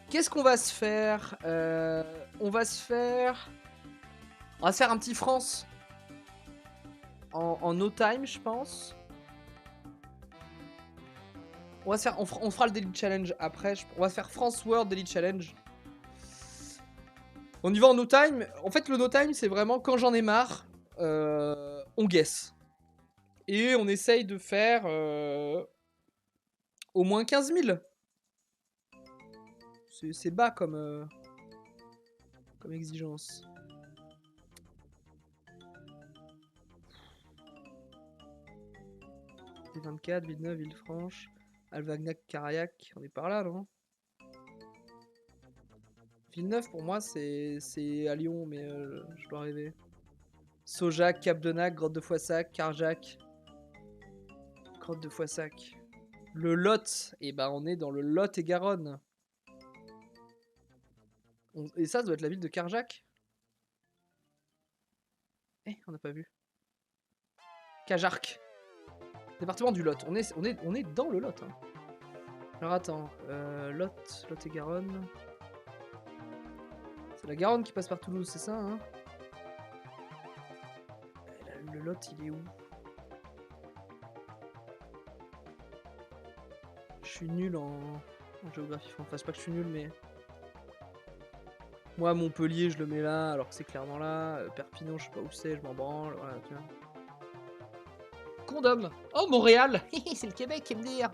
Qu'est-ce qu'on va se faire? On va se faire... On va se faire un petit France. En no time, je pense. On va se faire... On fera le Daily Challenge après. On va se faire France World Daily Challenge. On y va en no time. En fait, le no time, c'est vraiment quand j'en ai marre, on guess. Et on essaye de faire au moins 15 000. C'est bas comme exigence. T24, Villeneuve, Villefranche, Alvagnac, Cariac. On est par là, non? Villeneuve, pour moi, c'est à Lyon, mais je dois rêver. Saujac, Cap-de-Nac, Grotte de Foissac, Carjac. Grotte de Foissac. Le Lot, et ben on est dans le Lot-et-Garonne. Et ça doit être la ville de Carjac. Eh, on n'a pas vu. Cajarc. Département du Lot. On est dans le Lot. Hein. Alors attends. Lot-et-Garonne. C'est la Garonne qui passe par Toulouse, c'est ça, hein? Le Lot, il est où? Je suis nul en géographie. Enfin, c'est pas que je suis nul, mais... Moi, Montpellier, je le mets là, alors que c'est clairement là. Perpignan, je sais pas où c'est, je m'en branle. Voilà, tu vois. Condom. Oh, Montréal. C'est le Québec, MDR.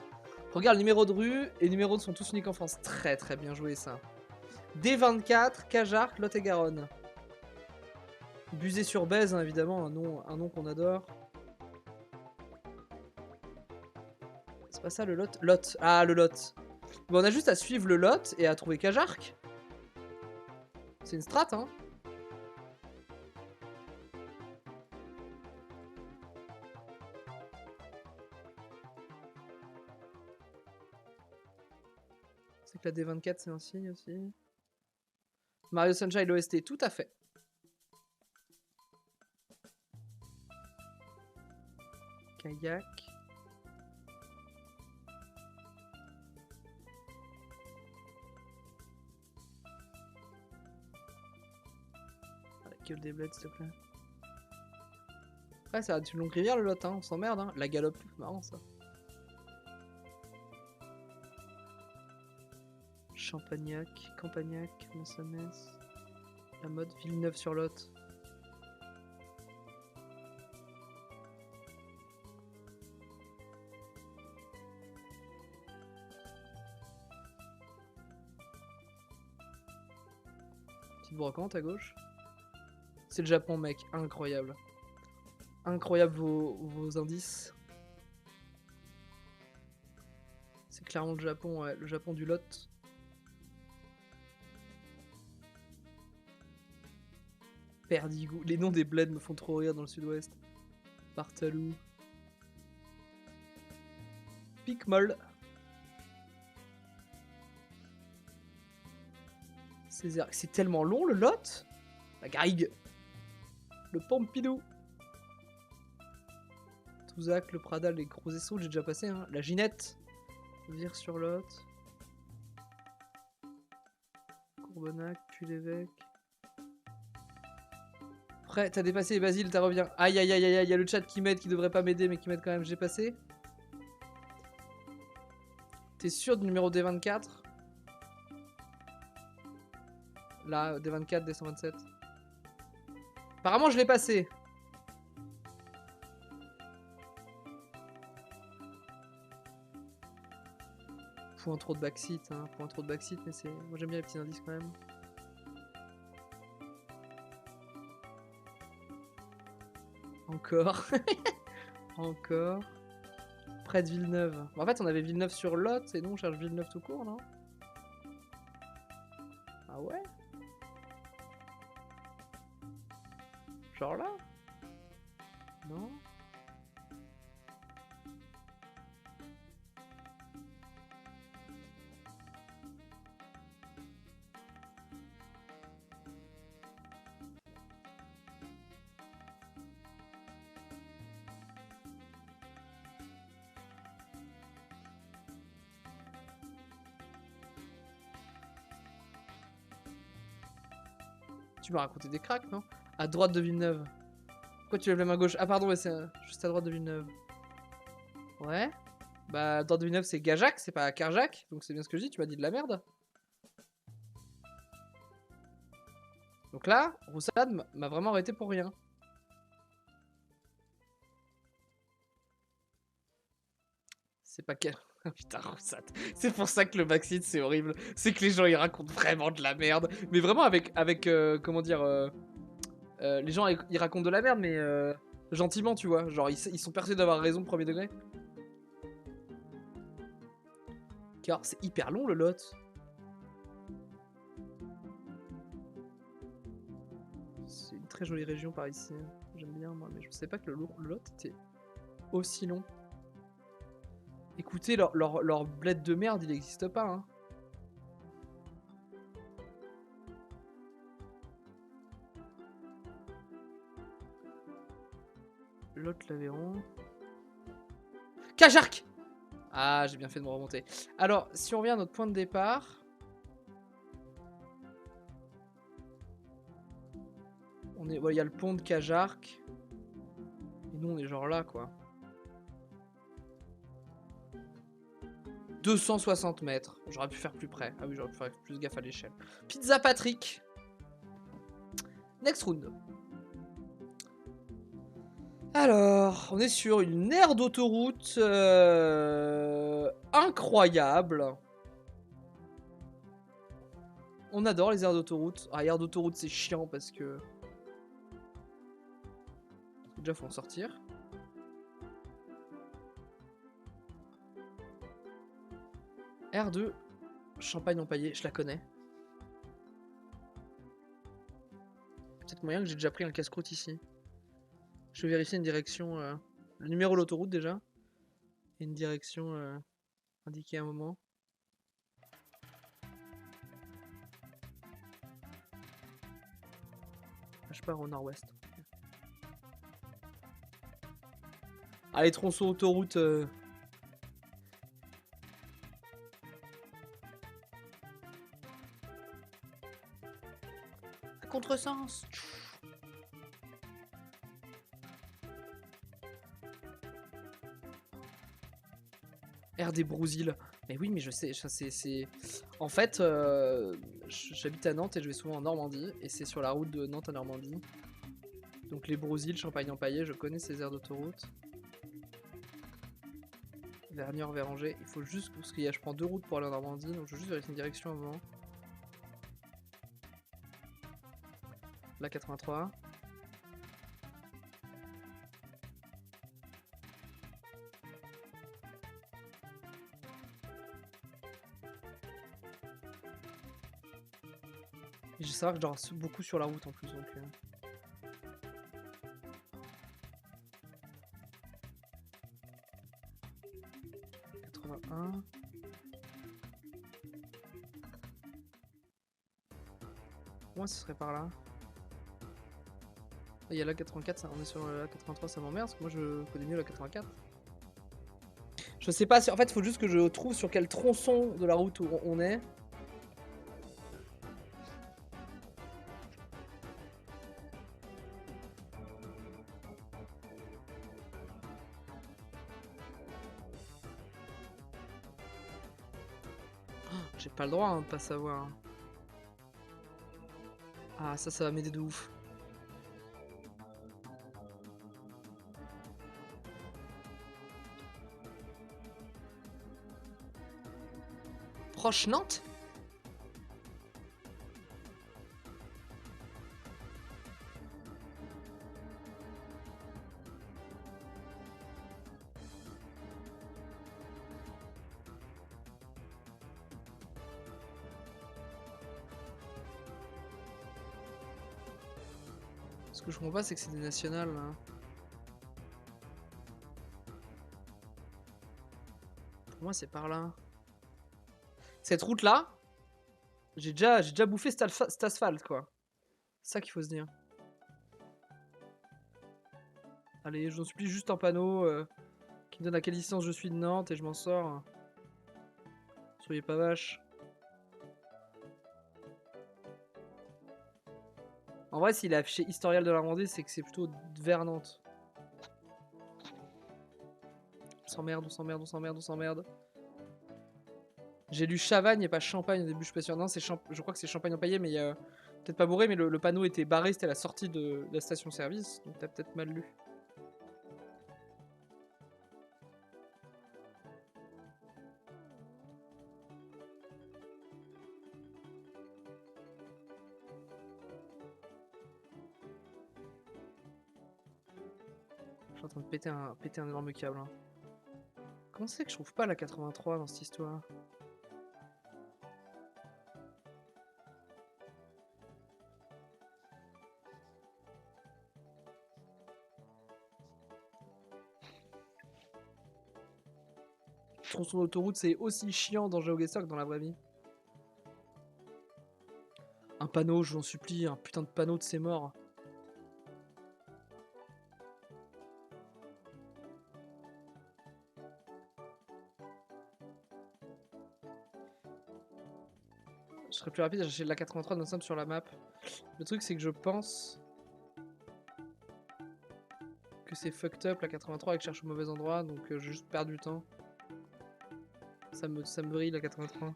Regarde, le numéro de rue et le numéro de sont tous uniques en France. Très, très bien joué, ça. D24, Cajarc, Lot-et-Garonne. Buzet-sur-Bèze, hein, évidemment, un nom qu'on adore. C'est pas ça, le Lot? Lot. Ah, le Lot. Bon, on a juste à suivre le Lot et à trouver Cajarc. C'est une strat, hein. C'est que la D24, c'est un signe aussi. Mario Sunshine l'OST, tout à fait. Kayak. La gueule des bleds, s'il te plaît. Ouais, ça va être une longue rivière, le Lot, hein. On s'emmerde, hein. La galope, marrant, ça. Champagnac, Campagnac, Monsonès, La Motte, Villeneuve-sur-Lot. Petite brocante à gauche. C'est le Japon, mec, incroyable. Incroyable vos indices. C'est clairement le Japon, ouais, le Japon du Lot. Perdigou. Les noms des bleds me font trop rire dans le sud-ouest. Bartalou. Picmol. C'est tellement long, le Lot. La Garrigue. Le Pompidou. Touzac, le Pradal, les gros essaux, j'ai déjà passé. Hein. La Ginette. Vire-sur-Lot. Courbenac, Puy-l'Évêque. Après, t'as dépassé, Basile, t'as revient. Aïe aïe aïe aïe, il y a le chat qui m'aide, qui devrait pas m'aider, mais qui m'aide quand même, j'ai passé. T'es sûr du numéro D24? Là, D24, D127. Apparemment, je l'ai passé. Point trop de backseat, hein. Point trop de backseat, mais c'est... Moi, j'aime bien les petits indices quand même. Encore. Encore. Près de Villeneuve. En fait, on avait Villeneuve sur Lot, et nous, on cherche Villeneuve tout court, non? Ah ouais? Genre là? Non? Tu m'as raconté des cracks, non? À droite de Villeneuve. Pourquoi tu lèves la main gauche? Ah pardon, ouais, c'est juste à droite de Villeneuve. Ouais. Bah, à droite de Villeneuve, c'est Gajac, c'est pas Carjac. Donc c'est bien ce que je dis, tu m'as dit de la merde. Donc là, Roussade m'a vraiment arrêté pour rien. C'est pas quel... Putain, Roussade. C'est pour ça que le backseat, c'est horrible. C'est que les gens, ils racontent vraiment de la merde. Mais vraiment avec comment dire... les gens, ils racontent de la merde, mais gentiment, tu vois. Genre, ils sont persuadés d'avoir raison premier degré. Car c'est hyper long, le Lot. C'est une très jolie région par ici. J'aime bien, moi, mais je sais pas que le Lot était aussi long. Écoutez, leur bled de merde, il n'existe pas, hein. Lot, l'Aveyron. Cajarc! Ah, j'ai bien fait de me remonter. Alors, si on revient à notre point de départ... On est... Ouais, il y a le pont de Cajarc. Et nous, on est genre là, quoi. 260 mètres. J'aurais pu faire plus près. Ah oui, j'aurais pu faire plus gaffe à l'échelle. Pizza Patrick. Next round. Alors, on est sur une aire d'autoroute incroyable. On adore les aires d'autoroute. Ah, aire d'autoroute, c'est chiant parce que... Déjà, faut en sortir. R2, Champagne empaillé, je la connais. Peut-être moyen que j'ai déjà pris un casse-croûte ici. Je vais vérifier une direction... le numéro de l'autoroute déjà. Et une direction indiquée à un moment. Ah, je pars au nord-ouest. Allez, tronçon autoroute... À contresens. Air des Brousil. Mais oui, mais je sais, ça c'est... En fait, j'habite à Nantes et je vais souvent en Normandie. Et c'est sur la route de Nantes à Normandie. Donc les Brousil, Champagne-Empaillé, je connais ces aires d'autoroute. Vernier vers Angers. Il faut juste... Parce que je prends 2 routes pour aller en Normandie. Donc je veux juste vérifier une direction avant. Là, 83. Et je sais savoir que je dors beaucoup sur la route en plus. Donc, 81. Moi, ce serait par là. Il y a la 84, ça, on est sur la 83, ça m'emmerde parce que moi je connais mieux la 84. Je sais pas si. En fait, il faut juste que je trouve sur quel tronçon de la route où on est. J'ai pas le droit hein, de pas savoir. Ah, ça va m'aider de ouf. Proche Nantes? Ce que je comprends pas, c'est que c'est des nationales là. Pour moi, c'est par là. Cette route là, j'ai déjà bouffé cet asphalte quoi. C'est ça qu'il faut se dire. Allez, j'en supplie, juste un panneau qui me donne à quelle distance je suis de Nantes et je m'en sors. Soyez pas vache. En vrai, s'il est affiché historial de la Vendée, c'est que c'est plutôt vers Nantes. On s'emmerde, on s'emmerde, on s'emmerde, on s'emmerde. J'ai lu Chavagne et pas Champagne au début, je suis pas sûr. Non, je crois que c'est Champagne empaillé, mais il y a peut-être pas bourré, mais le panneau était barré, c'était la sortie de la station-service, donc t'as peut-être mal lu. Je suis en train de péter un énorme câble. Hein. Comment c'est que je trouve pas la 83 dans cette histoire? Tronçon d'autoroute, c'est aussi chiant dans GeoGuessr que dans la vraie vie. Un panneau, je vous en supplie, un putain de panneau de c'est mort. Je serais plus rapide, j'achète la 83 d'un simple sur la map. Le truc, c'est que je pense que c'est fucked up la 83 et que je cherche au mauvais endroit, donc je juste perds du temps. Ça me brille la 83.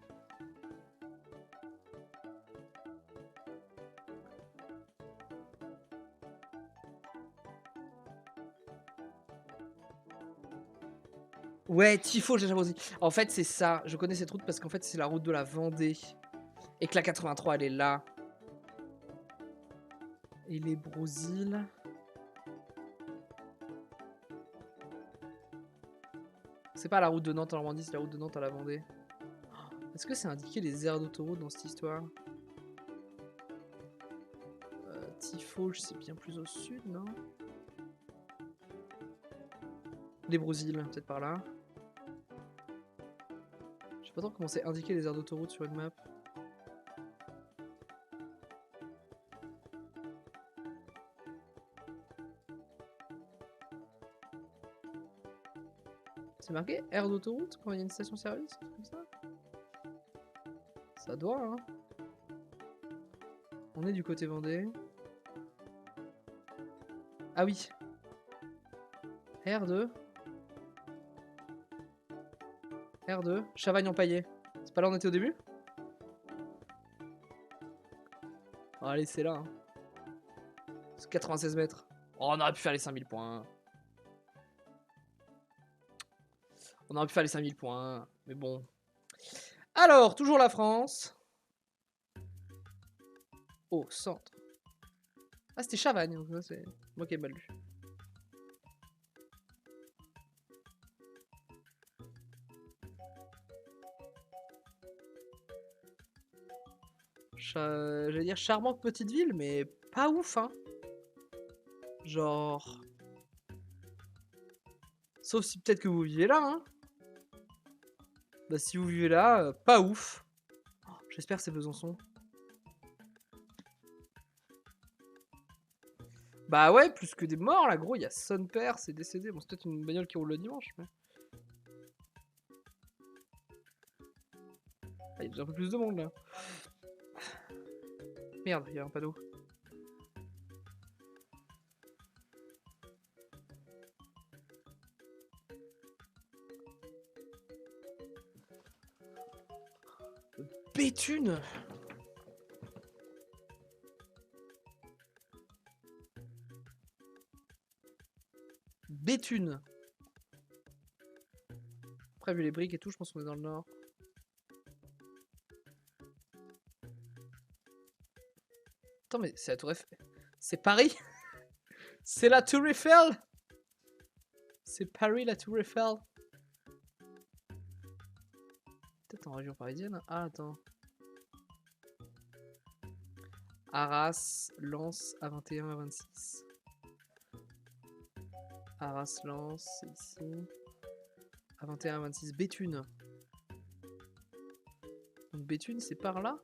Ouais, Tifo, j'ai jamais dit. En fait, c'est ça. Je connais cette route parce qu'en fait, c'est la route de la Vendée. Et que la 83, elle est là. Et les Brousilles. C'est pas la route de Nantes à Normandie, c'est la route de Nantes à la Vendée. Est-ce que c'est indiqué les aires d'autoroute dans cette histoire? Tifo, c'est bien plus au sud, non? Les Brousilles, peut-être par là. Je sais pas trop comment c'est indiqué les aires d'autoroute sur une map. C'est marqué aire d'autoroute quand il y a une station-service, comme ça? Ça doit, hein. On est du côté Vendée. Ah oui. R2. R2. Chavagne-en-Paillé. C'est pas là où on était au début? Oh, allez, c'est là. Hein. C'est 96 mètres. Oh, on aurait pu faire les 5000 points. On aurait pu faire les 5000 points. Mais bon. Alors, toujours la France. Au centre. Ah, c'était Chavagne. C'est moi qui ai mal lu. J'allais dire charmante petite ville, mais pas ouf, hein. Genre... Sauf si peut-être que vous vivez là, hein. Bah si vous vivez là, pas ouf. Oh, j'espère que c'est Besançon. Bah ouais, plus que des morts là, gros, il y a son père, c'est décédé. Bon, c'est peut-être une bagnole qui roule le dimanche, mais... Ah, il y a déjà un peu plus de monde là. Merde, il y a un panneau. Béthune. Béthune. Après, vu les briques et tout, je pense qu'on est dans le nord. Attends, mais c'est la Tour Eiffel. C'est Paris. C'est la Tour Eiffel. C'est Paris, la Tour Eiffel. Peut-être en région parisienne. Ah, attends. Arras, Lens, A21, A26. Arras, Lens, c'est ici. A21, A26. Béthune. Donc Béthune, c'est par là.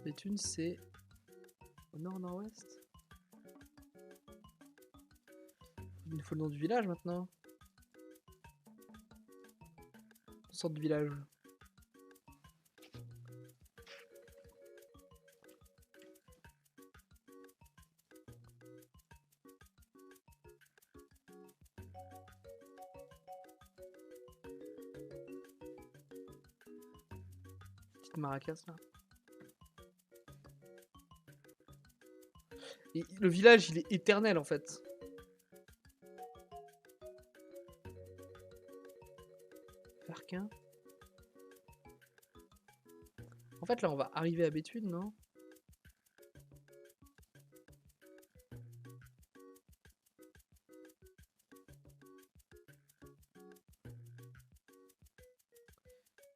Béthune, c'est au nord-nord-ouest. Il nous faut le nom du village maintenant. Une sorte de village. Petite maracas là. Et le village, il est éternel en fait. Verquin. En fait, là, on va arriver à Béthune, non?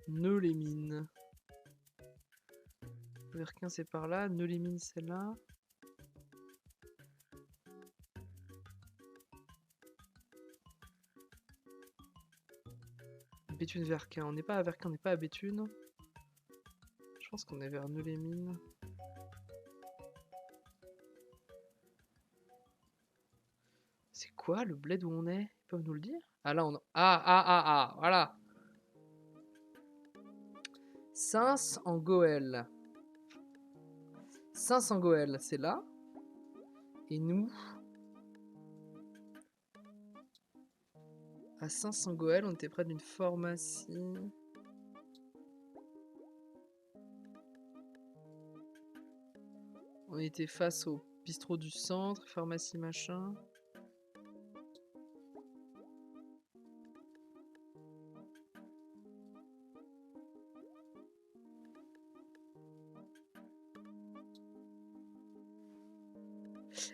Nœux-les-Mines. Verquin, c'est par là. Nœux-les-Mines, c'est là. Béthune-Verquin. On n'est pas à Verquin, on n'est pas à Béthune. Je pense qu'on est vers Nœux-les-Mines. C'est quoi le bled où on est? Ils peuvent nous le dire? Ah là, on... Ah, voilà. Sins en Goël. Sins en Goël, c'est là. Et nous... À Sins en Goël, on était près d'une pharmacie. On était face au bistrot du centre, pharmacie machin.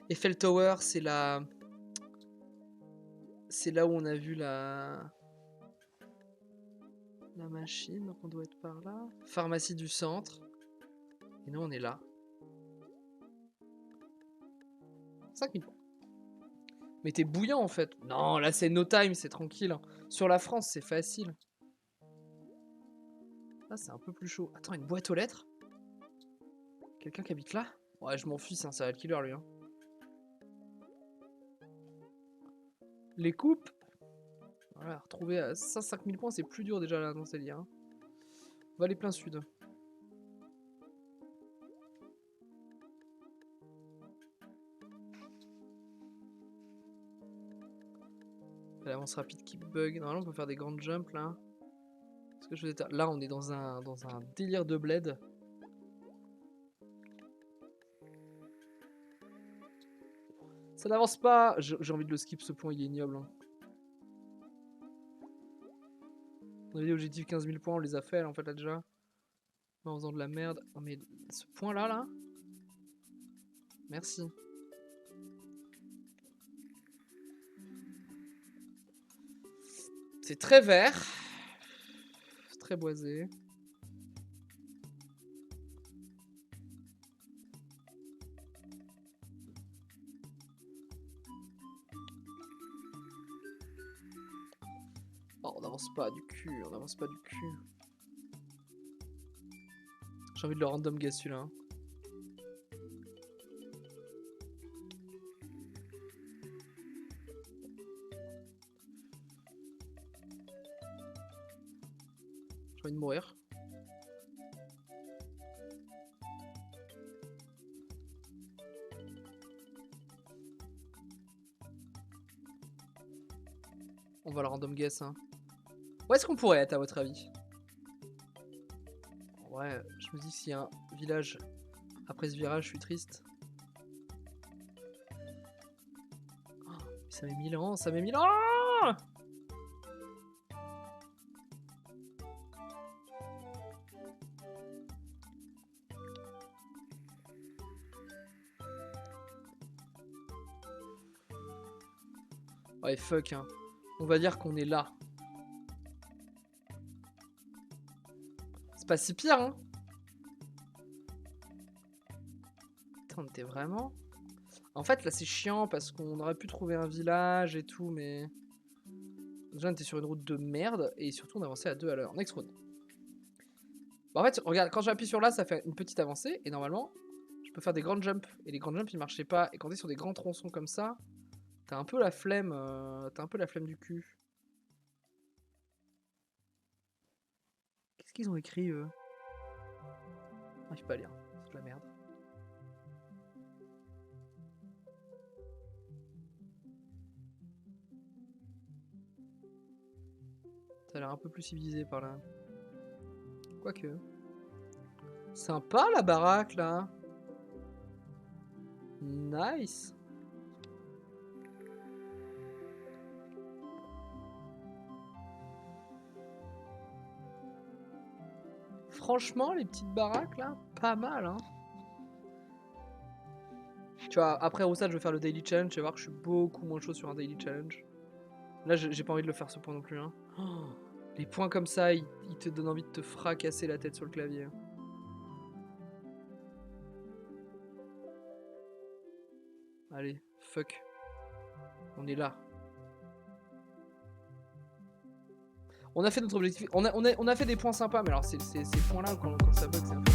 Eiffel Tower, c'est la... C'est là où on a vu la machine, donc on doit être par là. Pharmacie du centre. Et nous, on est là. 5000 points. Mais t'es bouillant en fait. Non, là c'est no time, c'est tranquille. Sur la France, c'est facile. Là, c'est un peu plus chaud. Attends, une boîte aux lettres? Quelqu'un qui habite là? Ouais, je m'en fiche, hein, ça va être killer lui. Hein. Les coupes. Voilà, retrouver à 5000 points, c'est plus dur déjà là dans ces liens. Hein. On va aller plein sud. L'avance rapide qui bug. Normalement, on peut faire des grandes jumps là. Parce que je faisais là, on est dans un délire de bled. Ça n'avance pas. J'ai envie de le skip, ce point, il est ignoble. Hein. On avait dit objectif 15 000 points, on les a fait en fait là déjà. En faisant de la merde. Oh, mais ce point là. Merci. C'est très vert. Très boisé. Oh, on n'avance pas du cul, on n'avance pas du cul. J'ai envie de le random guess celui-là. Hein. J'ai envie de mourir. On va le random guess. Hein. Où est-ce qu'on pourrait être à votre avis? Ouais, je me dis que s'il y a un village après ce virage, je suis triste. Oh, ça met 1000 ans, ça met 1000 ans. Ouais, fuck, hein. On va dire qu'on est là. C'est pas si pire, hein. Putain, on était vraiment... En fait, là, c'est chiant parce qu'on aurait pu trouver un village et tout, mais... Déjà, on était sur une route de merde et surtout, on avançait à 2 à l'heure. Next road. Bah, en fait, regarde, quand j'appuie sur là, ça fait une petite avancée et normalement, je peux faire des grandes jumps. Et les grandes jumps, ils marchaient pas. Et quand t'es sur des grands tronçons comme ça, t'as un peu la flemme. T'as un peu la flemme du cul. Qu'est-ce qu'ils ont écrit, eux? J'arrive pas à lire. C'est de la merde. Ça a l'air un peu plus civilisé par là. Quoique. Sympa la baraque là. Nice. Franchement, les petites baraques là, pas mal hein. Tu vois, après Roussade, je vais faire le daily challenge. Tu vas voir que je suis beaucoup moins chaud sur un daily challenge. Là, j'ai pas envie de le faire ce point non plus. Hein. Oh, les points comme ça, ils te donnent envie de te fracasser la tête sur le clavier. Allez, fuck. On est là. On a fait notre objectif. On a fait des points sympas, mais alors ces points-là, quand ça bug, c'est un peu...